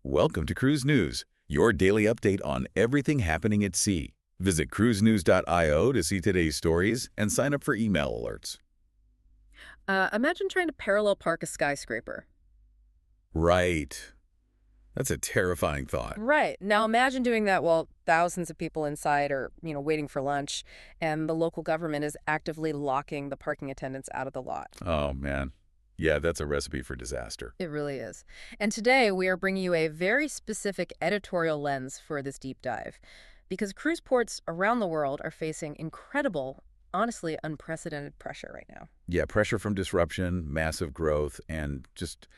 Welcome to Cruise News, your daily update on everything happening at sea. Visit cruisenews.io to see today's stories and sign up for email alerts. Imagine trying to parallel park a skyscraper. Right. That's a terrifying thought. Right. Now imagine doing that while thousands of people inside are, waiting for lunch, and the local government is actively locking the parking attendants out of the lot. Oh, man. Yeah, that's a recipe for disaster. It really is. And today we are bringing you a very specific editorial lens for this deep dive, because cruise ports around the world are facing incredible, honestly unprecedented pressure right now. Yeah, pressure from disruption, massive growth, and just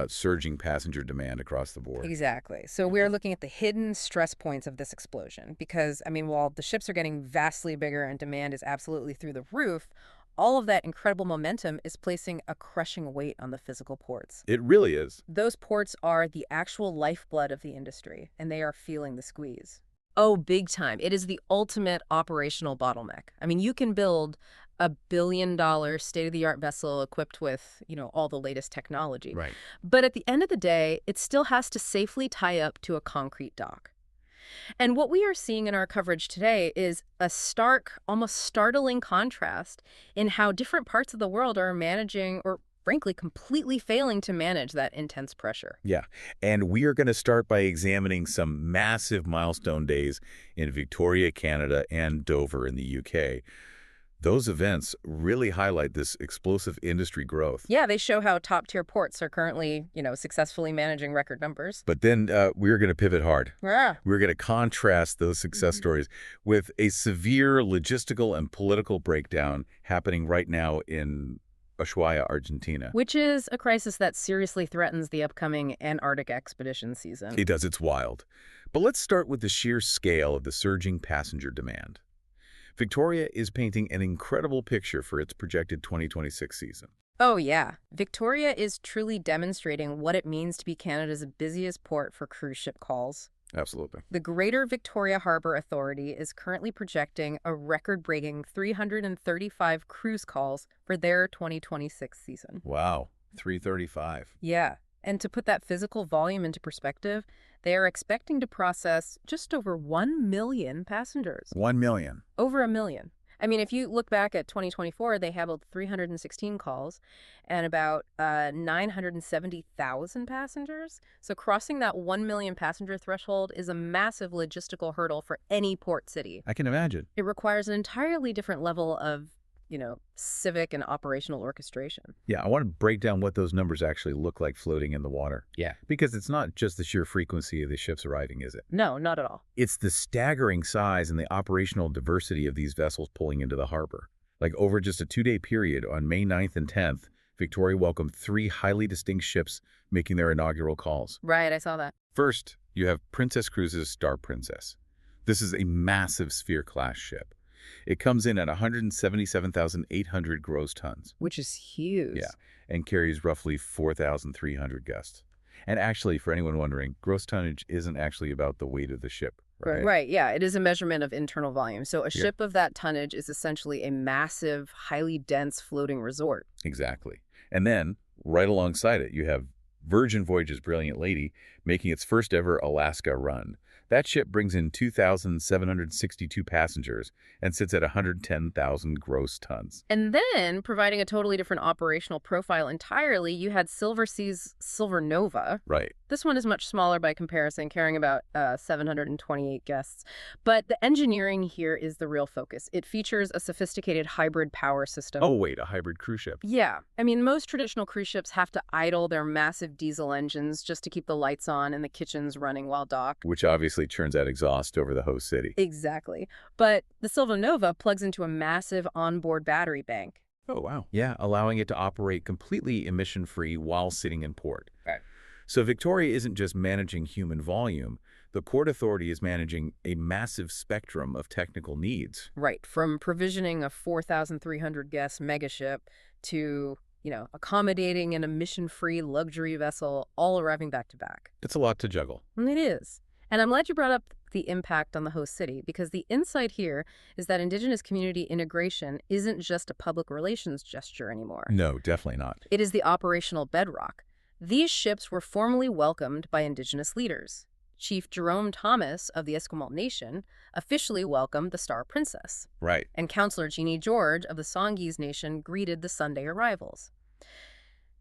surging passenger demand across the board. Exactly. So we're looking at the hidden stress points of this explosion because, while the ships are getting vastly bigger and demand is absolutely through the roof, all of that incredible momentum is placing a crushing weight on the physical ports. It really is. Those ports are the actual lifeblood of the industry, and they are feeling the squeeze. Oh, big time. It is the ultimate operational bottleneck. You can build a billion-dollar state-of-the-art vessel equipped with, all the latest technology. Right. But at the end of the day, it still has to safely tie up to a concrete dock. And what we are seeing in our coverage today is a stark, almost startling contrast in how different parts of the world are managing, or frankly, completely failing to manage that intense pressure. Yeah, and we are going to start by examining some massive milestone days in Victoria, Canada, and Dover in the UK. Those events really highlight this explosive industry growth. Yeah, they show how top-tier ports are currently, successfully managing record numbers. But then we're going to pivot hard. Yeah. We're going to contrast those success stories with a severe logistical and political breakdown happening right now in Ushuaia, Argentina. Which is a crisis that seriously threatens the upcoming Antarctic expedition season. It does. It's wild. But let's start with the sheer scale of the surging passenger demand. Victoria is painting an incredible picture for its projected 2026 season. Oh, yeah. Victoria is truly demonstrating what it means to be Canada's busiest port for cruise ship calls. Absolutely. The Greater Victoria Harbour Authority is currently projecting a record-breaking 335 cruise calls for their 2026 season. Wow, 335. Yeah. And to put that physical volume into perspective, they are expecting to process just over 1 million passengers. 1 million. Over a million. If you look back at 2024, they handled 316 calls and about 970,000 passengers. So crossing that 1 million passenger threshold is a massive logistical hurdle for any port city. I can imagine. It requires an entirely different level of, civic and operational orchestration. Yeah, I want to break down what those numbers actually look like floating in the water. Yeah. Because it's not just the sheer frequency of the ships arriving, is it? No, not at all. It's the staggering size and the operational diversity of these vessels pulling into the harbor. Like over just a 2-day period on May 9th and 10th, Victoria welcomed 3 highly distinct ships making their inaugural calls. Right, I saw that. First, you have Princess Cruises' Star Princess. This is a massive Sphere-class ship. It comes in at 177,800 gross tons. Which is huge. Yeah, and carries roughly 4,300 guests. And actually, for anyone wondering, gross tonnage isn't actually about the weight of the ship, right? Right, yeah. It is a measurement of internal volume. So a ship of that tonnage is essentially a massive, highly dense floating resort. Exactly. And then, right alongside it, you have Virgin Voyages' Brilliant Lady making its first ever Alaska run. That ship brings in 2,762 passengers and sits at 110,000 gross tons. And then, providing a totally different operational profile entirely, you had Silversea's Silver Nova. Right. This one is much smaller by comparison, carrying about 728 guests. But the engineering here is the real focus. It features a sophisticated hybrid power system. Oh, wait, a hybrid cruise ship. Yeah. Most traditional cruise ships have to idle their massive diesel engines just to keep the lights on and the kitchens running while docked. Which obviously churns out exhaust over the host city. Exactly. But the Silver Nova plugs into a massive onboard battery bank. Oh, wow. Yeah, allowing it to operate completely emission-free while sitting in port. Right. So Victoria isn't just managing human volume. The Port Authority is managing a massive spectrum of technical needs. Right. From provisioning a 4,300 guest megaship to, accommodating an emission-free luxury vessel, all arriving back to back. It's a lot to juggle. It is. And I'm glad you brought up the impact on the host city, because the insight here is that Indigenous community integration isn't just a public relations gesture anymore. No, definitely not. It is the operational bedrock. These ships were formally welcomed by indigenous leaders. Chief Jerome Thomas of the Esquimalt Nation officially welcomed the Star Princess, Right. and Counselor Jeannie George of the Songhees Nation greeted the Sunday arrivals.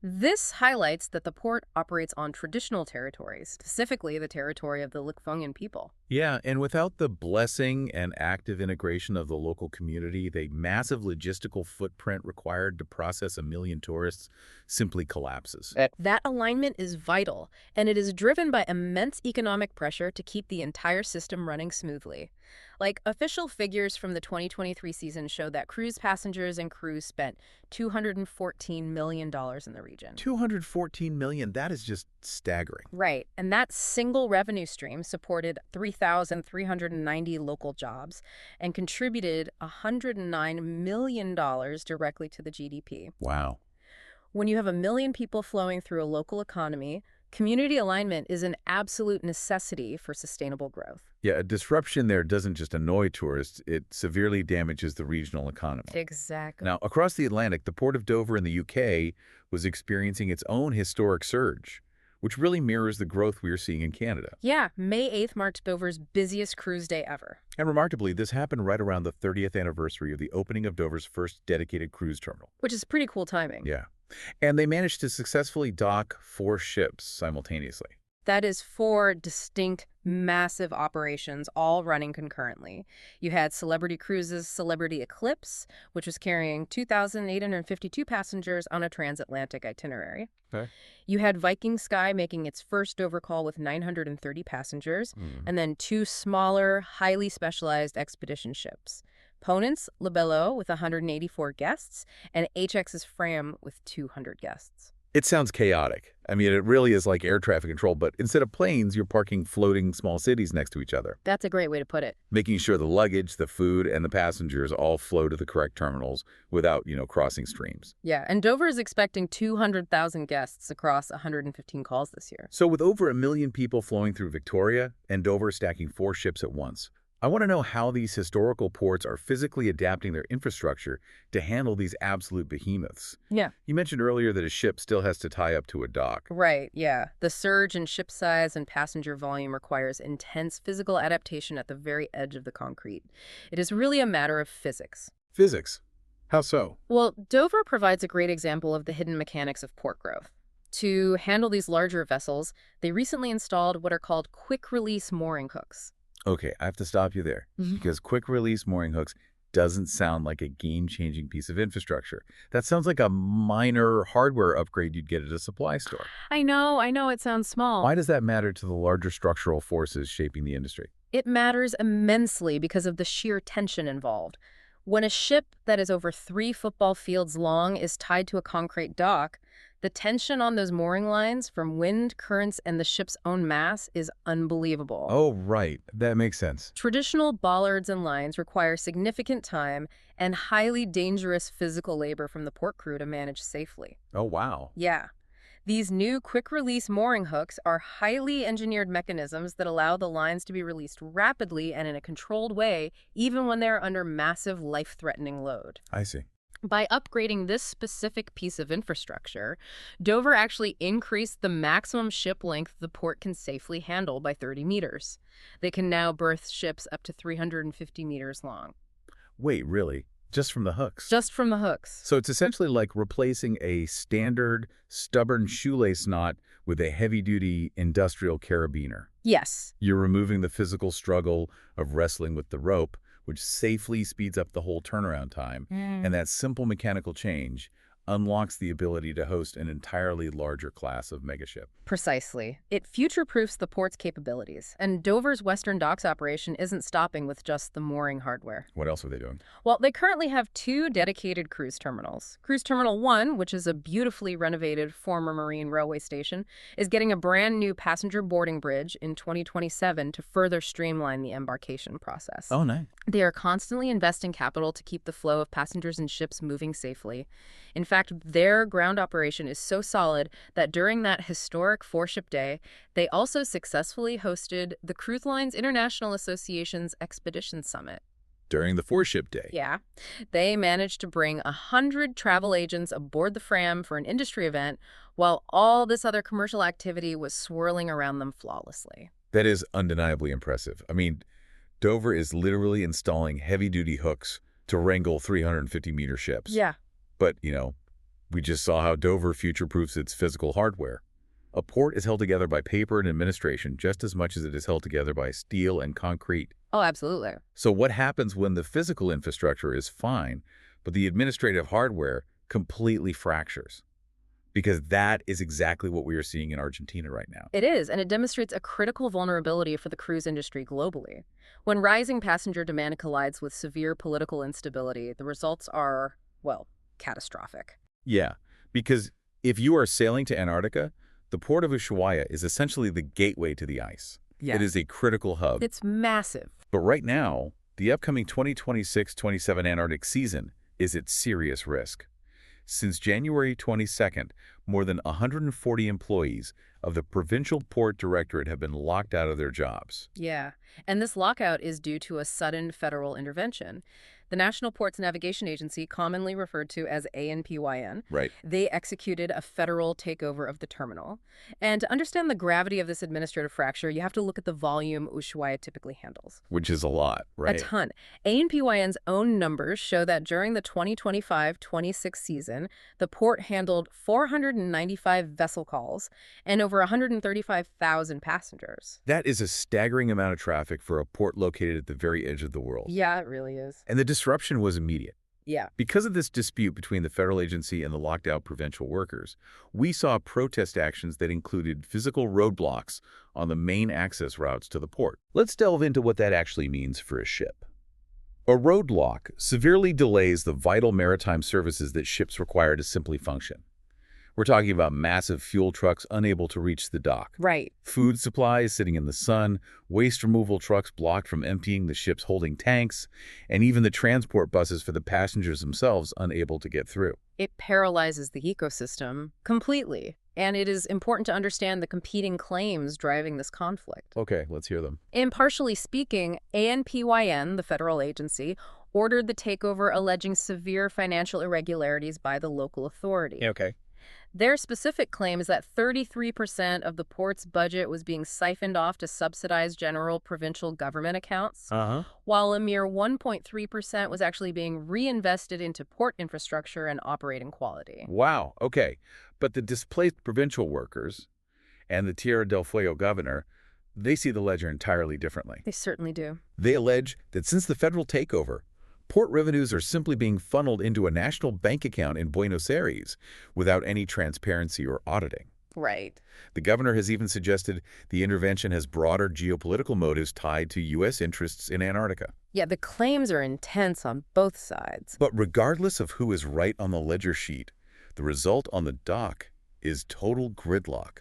This highlights that the port operates on traditional territories, specifically the territory of the Likfongan people. Yeah, and without the blessing and active integration of the local community, the massive logistical footprint required to process 1 million tourists simply collapses. That alignment is vital, and it is driven by immense economic pressure to keep the entire system running smoothly. Like, official figures from the 2023 season show that cruise passengers and crews spent $214 million in the region. 214 million, that is just staggering. Right, and that single revenue stream supported 3,390 local jobs and contributed $109 million directly to the GDP. Wow. When you have 1 million people flowing through a local economy, community alignment is an absolute necessity for sustainable growth. Yeah, a disruption there doesn't just annoy tourists, it severely damages the regional economy. Exactly. Now, across the Atlantic, the Port of Dover in the UK was experiencing its own historic surge, which really mirrors the growth we are seeing in Canada. Yeah, May 8th marked Dover's busiest cruise day ever. And remarkably, this happened right around the 30th anniversary of the opening of Dover's first dedicated cruise terminal. Which is pretty cool timing. Yeah. And they managed to successfully dock 4 ships simultaneously. That is 4 distinct, massive operations all running concurrently. You had Celebrity Cruises' Celebrity Eclipse, which was carrying 2,852 passengers on a transatlantic itinerary. Okay. You had Viking Sky making its first Dover call with 930 passengers, and then 2 smaller, highly specialized expedition ships. Ponant's Libello with 184 guests, and HX's Fram with 200 guests. It sounds chaotic. I mean, it really is like air traffic control, but instead of planes, you're parking floating small cities next to each other, That's a great way to put it. making sure the luggage, the food, and the passengers all flow to the correct terminals without, crossing streams. Yeah, and Dover is expecting 200,000 guests across 115 calls this year. So with over 1 million people flowing through Victoria and Dover stacking 4 ships at once, I want to know how these historical ports are physically adapting their infrastructure to handle these absolute behemoths. Yeah. You mentioned earlier that a ship still has to tie up to a dock. Right, yeah. The surge in ship size and passenger volume requires intense physical adaptation at the very edge of the concrete. It is really a matter of physics. Physics. How so? Well, Dover provides a great example of the hidden mechanics of port growth. To handle these larger vessels, they recently installed what are called quick-release mooring hooks. Okay, I have to stop you there, because quick-release mooring hooks doesn't sound like a game-changing piece of infrastructure. That sounds like a minor hardware upgrade you'd get at a supply store. I know, it sounds small. Why does that matter to the larger structural forces shaping the industry? It matters immensely because of the sheer tension involved. When a ship that is over 3 football fields long is tied to a concrete dock, the tension on those mooring lines from wind, currents, and the ship's own mass is unbelievable. Oh, right. That makes sense. Traditional bollards and lines require significant time and highly dangerous physical labor from the port crew to manage safely. Oh, wow. Yeah. These new quick-release mooring hooks are highly engineered mechanisms that allow the lines to be released rapidly and in a controlled way, even when they're under massive life-threatening load. I see. By upgrading this specific piece of infrastructure, Dover actually increased the maximum ship length the port can safely handle by 30 meters. They can now berth ships up to 350 meters long. Wait, really? Just from the hooks? Just from the hooks. So it's essentially like replacing a standard, stubborn shoelace knot with a heavy-duty industrial carabiner. Yes. You're removing the physical struggle of wrestling with the rope, which safely speeds up the whole turnaround time. And that simple mechanical change unlocks the ability to host an entirely larger class of megaship. Precisely. It future-proofs the port's capabilities, and Dover's Western Docks operation isn't stopping with just the mooring hardware. What else are they doing? Well, they currently have 2 dedicated cruise terminals. Cruise Terminal 1, which is a beautifully renovated former marine railway station, is getting a brand new passenger boarding bridge in 2027 to further streamline the embarkation process. Oh, nice. They are constantly investing capital to keep the flow of passengers and ships moving safely. In fact, their ground operation is so solid that during that historic 4-ship day, they also successfully hosted the Cruise Lines International Association's Expedition Summit. during the four-ship day. Yeah. They managed to bring 100 travel agents aboard the Fram for an industry event while all this other commercial activity was swirling around them flawlessly. That is undeniably impressive. I mean, Dover is literally installing heavy-duty hooks to wrangle 350-meter ships. Yeah. But, we just saw how Dover future-proofs its physical hardware. A port is held together by paper and administration just as much as it is held together by steel and concrete. Oh, absolutely. So what happens when the physical infrastructure is fine, but the administrative hardware completely fractures? Because that is exactly what we are seeing in Argentina right now. It is, and it demonstrates a critical vulnerability for the cruise industry globally. When rising passenger demand collides with severe political instability, the results are, well, catastrophic. Yeah, because if you are sailing to Antarctica, the port of Ushuaia is essentially the gateway to the ice. Yeah. It is a critical hub. It's massive. But right now, the upcoming 2026-27 Antarctic season is at serious risk. Since January 22nd, more than 140 employees of the Provincial Port Directorate have been locked out of their jobs. Yeah, and this lockout is due to a sudden federal intervention. The National Ports Navigation Agency, commonly referred to as ANPYN, Right. they executed a federal takeover of the terminal. And to understand the gravity of this administrative fracture, you have to look at the volume Ushuaia typically handles. Which is a lot, right? A ton. ANPYN's own numbers show that during the 2025-26 season, the port handled 495 vessel calls and over 135,000 passengers. That is a staggering amount of traffic for a port located at the very edge of the world. Yeah, it really is. And the disruption was immediate. Yeah. Because of this dispute between the federal agency and the locked-out provincial workers, we saw protest actions that included physical roadblocks on the main access routes to the port. Let's delve into what that actually means for a ship. A roadblock severely delays the vital maritime services that ships require to simply function. We're talking about massive fuel trucks unable to reach the dock. Right. Food supplies sitting in the sun, waste removal trucks blocked from emptying the ship's holding tanks, and even the transport buses for the passengers themselves unable to get through. It paralyzes the ecosystem completely. And it is important to understand the competing claims driving this conflict. Okay, let's hear them. Impartially speaking, ANPYN, the federal agency, ordered the takeover alleging severe financial irregularities by the local authority. Okay. Their specific claim is that 33% of the port's budget was being siphoned off to subsidize general provincial government accounts, while a mere 1.3% was actually being reinvested into port infrastructure and operating quality. Wow, okay. But the displaced provincial workers and the Tierra del Fuego governor, they see the ledger entirely differently. They certainly do. They allege that since the federal takeover, port revenues are simply being funneled into a national bank account in Buenos Aires without any transparency or auditing. Right. The governor has even suggested the intervention has broader geopolitical motives tied to U.S. interests in Antarctica. Yeah, the claims are intense on both sides. But regardless of who is right on the ledger sheet, the result on the dock is total gridlock.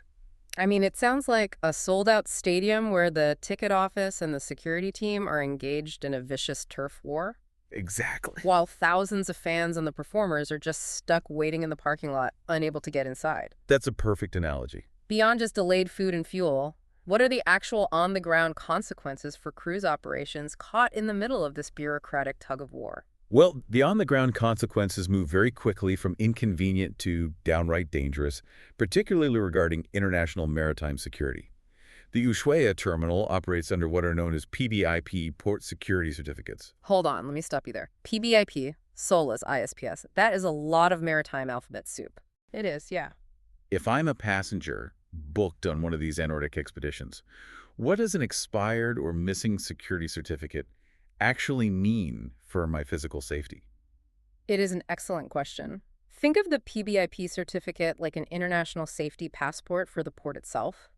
I mean, it sounds like a sold-out stadium where the ticket office and the security team are engaged in a vicious turf war. Exactly. While thousands of fans and the performers are just stuck waiting in the parking lot, unable to get inside. That's a perfect analogy. Beyond just delayed food and fuel, what are the actual on-the-ground consequences for cruise operations caught in the middle of this bureaucratic tug-of-war? Well, the on-the-ground consequences move very quickly from inconvenient to downright dangerous, particularly regarding international maritime security. The Ushuaia terminal operates under what are known as PBIP, Port Security Certificates. Hold on, let me stop you there. PBIP, SOLAS, ISPS, that is a lot of maritime alphabet soup. It is, yeah. If I'm a passenger booked on one of these Antarctic expeditions, what does an expired or missing security certificate actually mean for my physical safety? It is an excellent question. Think of the PBIP certificate like an international safety passport for the port itself.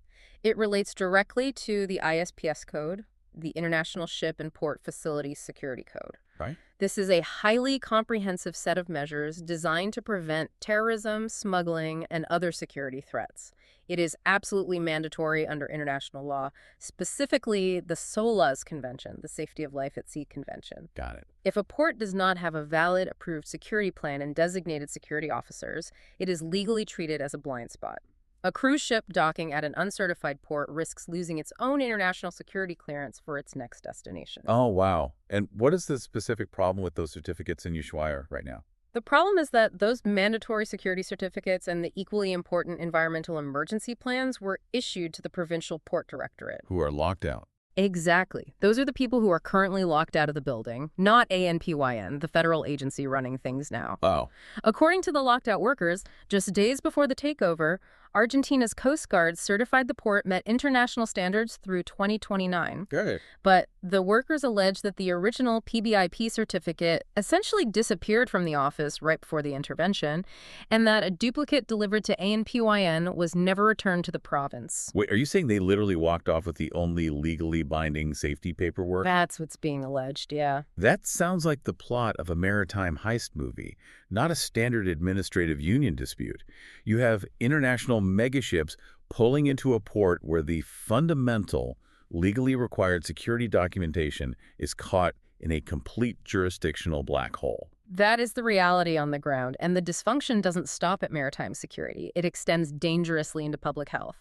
It relates directly to the ISPS code, the International Ship and Port Facility Security Code. Right. This is a highly comprehensive set of measures designed to prevent terrorism, smuggling, and other security threats. It is absolutely mandatory under international law, specifically the SOLAS Convention, the Safety of Life at Sea Convention. Got it. If a port does not have a valid, approved security plan and designated security officers, it is legally treated as a blind spot. A cruise ship docking at an uncertified port risks losing its own international security clearance for its next destination. Oh, wow. And what is the specific problem with those certificates in Ushuaia right now? The problem is that those mandatory security certificates and the equally important environmental emergency plans were issued to the provincial port directorate. Who are locked out? Exactly. Those are the people who are currently locked out of the building, not ANPYN, the federal agency running things now. Oh. According to the locked out workers, just days before the takeover, Argentina's Coast Guard certified the port met international standards through 2029. Good. But the workers allege that the original PBIP certificate essentially disappeared from the office right before the intervention, and that a duplicate delivered to ANPYN was never returned to the province. Wait, are you saying they literally walked off with the only legally binding safety paperwork? That's what's being alleged, yeah. That sounds like the plot of a maritime heist movie, not a standard administrative union dispute. You have international megaships pulling into a port where the fundamental, legally required security documentation is caught in a complete jurisdictional black hole. That is the reality on the ground, and the dysfunction doesn't stop at maritime security. It extends dangerously into public health.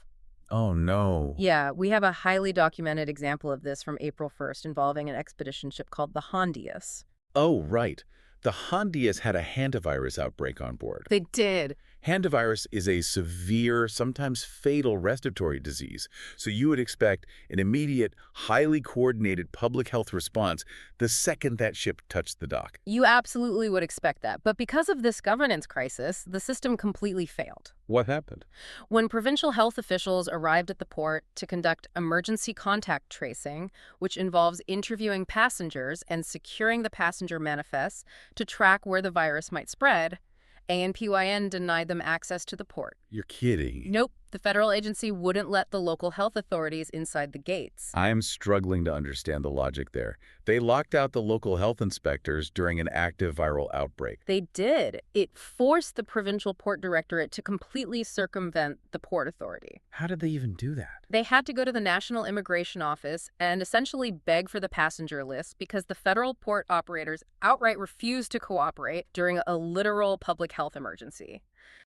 Oh, no. Yeah, we have a highly documented example of this from April 1st involving an expedition ship called the Hondius. Oh, right. The Hondius had a hantavirus outbreak on board. They did. Hantavirus is a severe, sometimes fatal respiratory disease, so you would expect an immediate, highly coordinated public health response the second that ship touched the dock. You absolutely would expect that. But because of this governance crisis, the system completely failed. What happened? When provincial health officials arrived at the port to conduct emergency contact tracing, which involves interviewing passengers and securing the passenger manifests to track where the virus might spread, ANPYN denied them access to the port. You're kidding. Nope. The federal agency wouldn't let the local health authorities inside the gates. I'm struggling to understand the logic there. They locked out the local health inspectors during an active viral outbreak. They did. It forced the provincial port directorate to completely circumvent the port authority. How did they even do that? They had to go to the National Immigration Office and essentially beg for the passenger list because the federal port operators outright refused to cooperate during a literal public health emergency.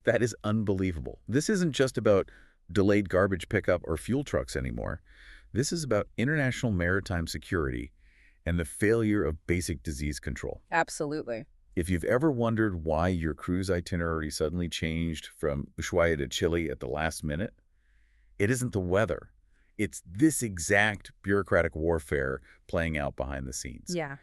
That is unbelievable. This isn't just about delayed garbage pickup or fuel trucks anymore. This is about international maritime security and the failure of basic disease control. Absolutely. If you've ever wondered why your cruise itinerary suddenly changed from Ushuaia to Chile at the last minute, it isn't the weather. It's this exact bureaucratic warfare playing out behind the scenes. Yeah.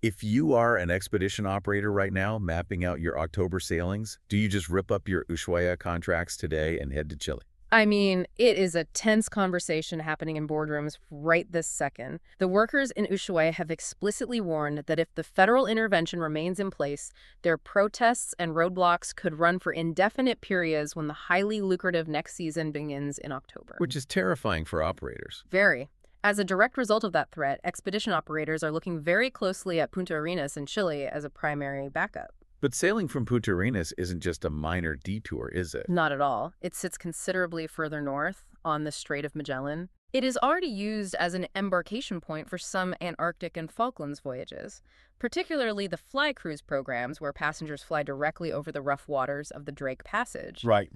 If you are an expedition operator right now mapping out your October sailings, do you just rip up your Ushuaia contracts today and head to Chile? I mean, it is a tense conversation happening in boardrooms right this second. The workers in Ushuaia have explicitly warned that if the federal intervention remains in place, their protests and roadblocks could run for indefinite periods when the highly lucrative next season begins in October. Which is terrifying for operators. Very. As a direct result of that threat, expedition operators are looking very closely at Punta Arenas in Chile as a primary backup. But sailing from Punta Arenas isn't just a minor detour, is it? Not at all. It sits considerably further north on the Strait of Magellan. It is already used as an embarkation point for some Antarctic and Falklands voyages, particularly the fly cruise programs where passengers fly directly over the rough waters of the Drake Passage. Right.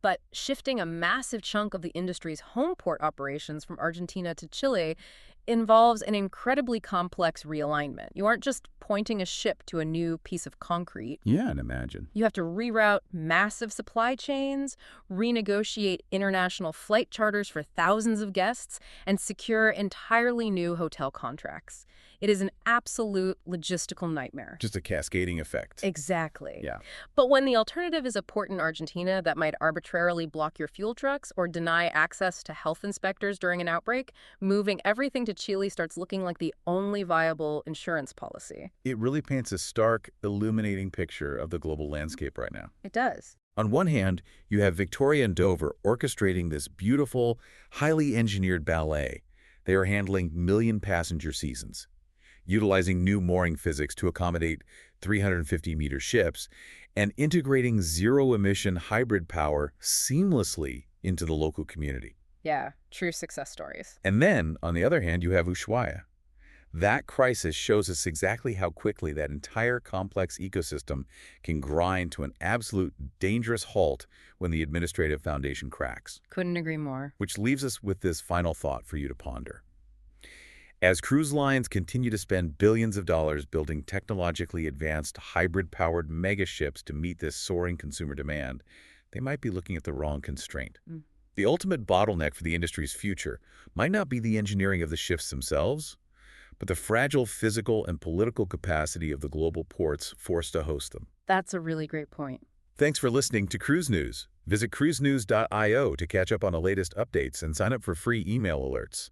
But shifting a massive chunk of the industry's home port operations from Argentina to Chile involves an incredibly complex realignment. You aren't just pointing a ship to a new piece of concrete. Yeah, and imagine. You have to reroute massive supply chains, renegotiate international flight charters for thousands of guests, and secure entirely new hotel contracts. It is an absolute logistical nightmare. Just a cascading effect. Exactly. Yeah. But when the alternative is a port in Argentina that might arbitrarily block your fuel trucks or deny access to health inspectors during an outbreak, moving everything to Chile starts looking like the only viable insurance policy. It really paints a stark, illuminating picture of the global landscape right now. It does. On one hand, you have Victoria and Dover orchestrating this beautiful, highly engineered ballet. They are handling million-passenger seasons, utilizing new mooring physics to accommodate 350-meter ships, and integrating zero-emission hybrid power seamlessly into the local community. Yeah, true success stories. And then, on the other hand, you have Ushuaia. That crisis shows us exactly how quickly that entire complex ecosystem can grind to an absolute dangerous halt when the administrative foundation cracks. Couldn't agree more. Which leaves us with this final thought for you to ponder. As cruise lines continue to spend billions of dollars building technologically advanced hybrid-powered mega ships to meet this soaring consumer demand, they might be looking at the wrong constraint. The ultimate bottleneck for the industry's future might not be the engineering of the ships themselves, but the fragile physical and political capacity of the global ports forced to host them. That's a really great point. Thanks for listening to Cruise News. Visit cruisenews.io to catch up on the latest updates and sign up for free email alerts.